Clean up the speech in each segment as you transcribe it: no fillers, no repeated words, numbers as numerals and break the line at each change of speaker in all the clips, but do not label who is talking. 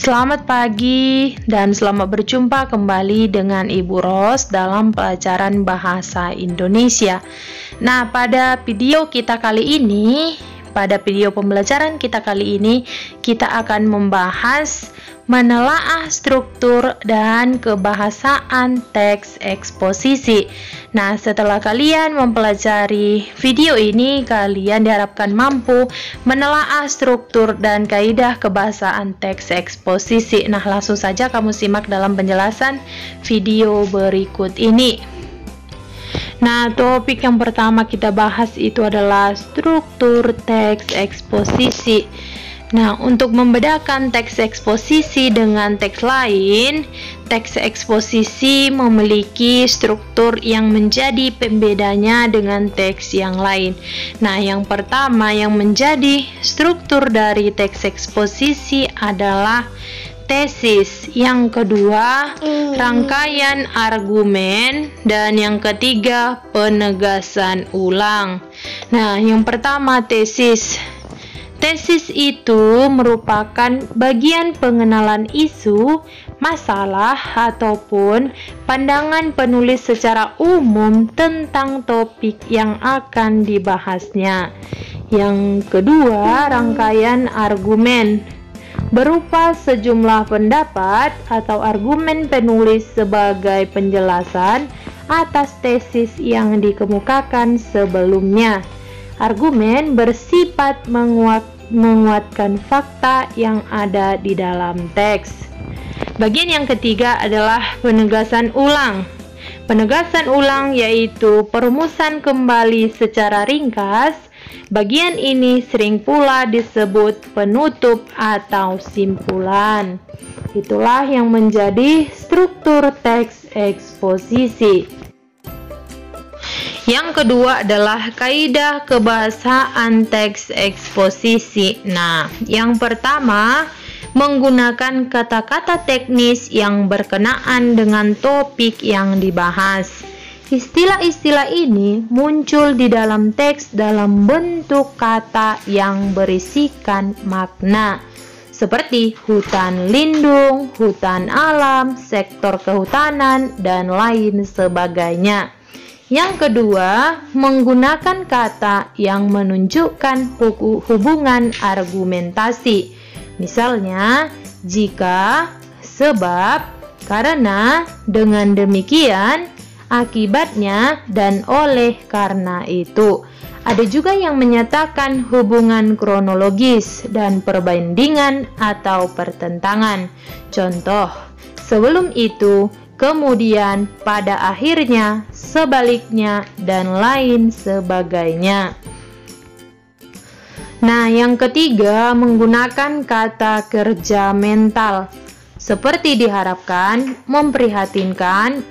Selamat pagi dan selamat berjumpa kembali dengan Ibu Ros dalam pelajaran bahasa Indonesia. Nah, pada video pembelajaran kita kali ini, kita akan membahas menelaah struktur dan kebahasaan teks eksposisi. Nah, setelah kalian mempelajari video ini, kalian diharapkan mampu menelaah struktur dan kaidah kebahasaan teks eksposisi. Nah, langsung saja kamu simak dalam penjelasan video berikut ini. Nah, topik yang pertama kita bahas itu adalah struktur teks eksposisi. Nah, untuk membedakan teks eksposisi dengan teks lain, teks eksposisi memiliki struktur yang menjadi pembedanya dengan teks yang lain. Nah, yang pertama yang menjadi struktur dari teks eksposisi adalah tesis, yang kedua rangkaian argumen, dan yang ketiga penegasan ulang. Nah, yang pertama tesis. Tesis itu merupakan bagian pengenalan isu, masalah, ataupun pandangan penulis secara umum tentang topik yang akan dibahasnya. Yang kedua, rangkaian argumen berupa sejumlah pendapat atau argumen penulis sebagai penjelasan atas tesis yang dikemukakan sebelumnya. Argumen bersifat menguatkan fakta yang ada di dalam teks. Bagian yang ketiga adalah penegasan ulang. Penegasan ulang yaitu perumusan kembali secara ringkas. Bagian ini sering pula disebut penutup atau simpulan. Itulah yang menjadi struktur teks eksposisi. Yang kedua adalah kaidah kebahasaan teks eksposisi. Nah, yang pertama menggunakan kata-kata teknis yang berkenaan dengan topik yang dibahas. Istilah-istilah ini muncul di dalam teks dalam bentuk kata yang berisikan makna, seperti hutan lindung, hutan alam, sektor kehutanan, dan lain sebagainya. Yang kedua, menggunakan kata yang menunjukkan hubungan argumentasi. Misalnya, jika, sebab, karena, dengan demikian, akibatnya, dan oleh karena itu. Ada juga yang menyatakan hubungan kronologis dan perbandingan atau pertentangan. Contoh, sebelum itu, kemudian, pada akhirnya, sebaliknya, dan lain sebagainya. Nah, yang ketiga, menggunakan kata kerja mental. Seperti diharapkan, memprihatinkan,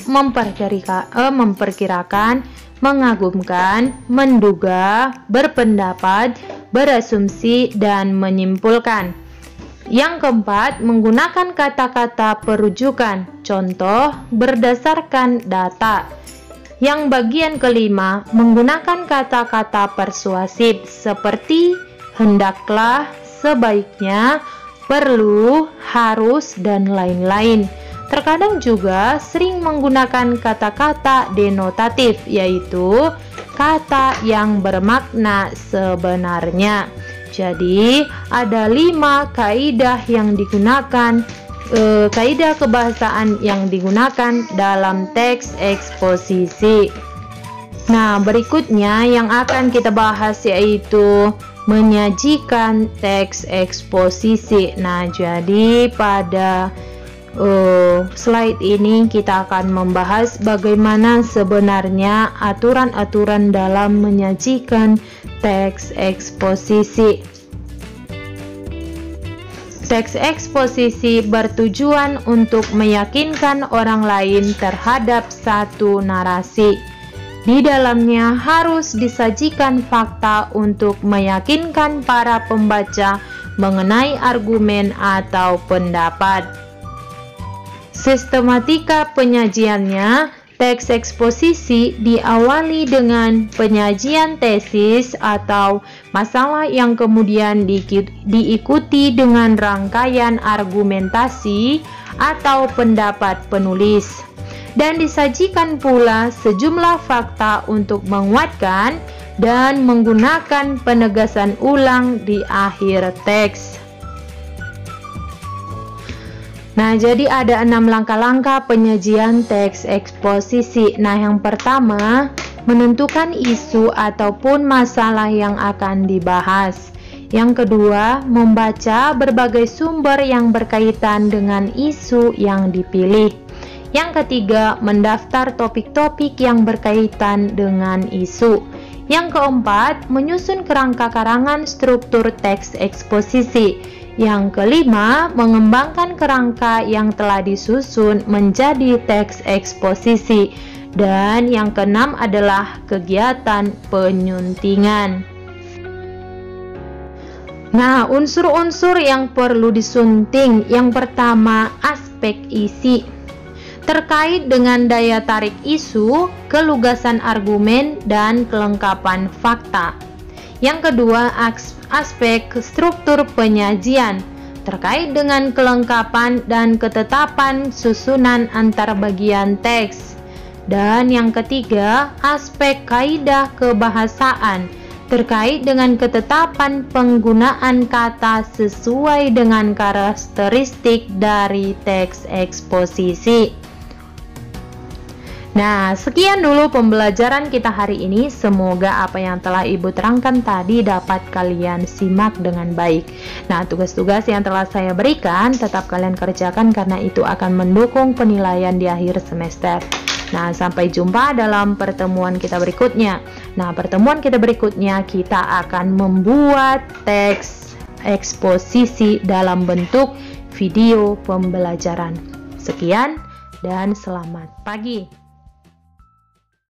memperkirakan, mengagumkan, menduga, berpendapat, berasumsi, dan menyimpulkan. Yang keempat, menggunakan kata-kata perujukan. Contoh, berdasarkan data. Yang bagian kelima, menggunakan kata-kata persuasif seperti hendaklah, sebaiknya, perlu, harus, dan lain-lain. Terkadang juga sering menggunakan kata-kata denotatif, yaitu kata yang bermakna sebenarnya. Jadi, ada 5 kaidah yang digunakan, kaidah kebahasaan yang digunakan dalam teks eksposisi. Nah, berikutnya yang akan kita bahas yaitu menyajikan teks eksposisi. Nah, jadi pada slide ini kita akan membahas bagaimana sebenarnya aturan-aturan dalam menyajikan teks eksposisi. Teks eksposisi bertujuan untuk meyakinkan orang lain terhadap satu narasi. Di dalamnya harus disajikan fakta untuk meyakinkan para pembaca mengenai argumen atau pendapat. Sistematika penyajiannya Teks eksposisi diawali dengan penyajian tesis atau masalah yang kemudian diikuti dengan rangkaian argumentasi atau pendapat penulis, dan disajikan pula sejumlah fakta untuk menguatkan dan menggunakan penegasan ulang di akhir teks. Nah, jadi ada 6 langkah-langkah penyajian teks eksposisi. Nah, yang pertama, menentukan isu ataupun masalah yang akan dibahas. Yang kedua, membaca berbagai sumber yang berkaitan dengan isu yang dipilih. Yang ketiga, mendaftar topik-topik yang berkaitan dengan isu. Yang keempat, menyusun kerangka karangan struktur teks eksposisi. Yang kelima, mengembangkan kerangka yang telah disusun menjadi teks eksposisi. Dan yang keenam adalah kegiatan penyuntingan. Nah, unsur-unsur yang perlu disunting. Yang pertama, aspek isi. Terkait dengan daya tarik isu, kelugasan argumen, dan kelengkapan fakta. Yang kedua, aspek struktur penyajian terkait dengan kelengkapan dan ketetapan susunan antar bagian teks. Dan yang ketiga, aspek kaidah kebahasaan terkait dengan ketetapan penggunaan kata sesuai dengan karakteristik dari teks eksposisi. Nah, sekian dulu pembelajaran kita hari ini. Semoga apa yang telah Ibu terangkan tadi dapat kalian simak dengan baik. Nah, tugas-tugas yang telah saya berikan tetap kalian kerjakan karena itu akan mendukung penilaian di akhir semester. Nah, sampai jumpa dalam pertemuan kita berikutnya. Nah, pertemuan kita berikutnya kita akan membuat teks eksposisi dalam bentuk video pembelajaran. Sekian dan selamat pagi.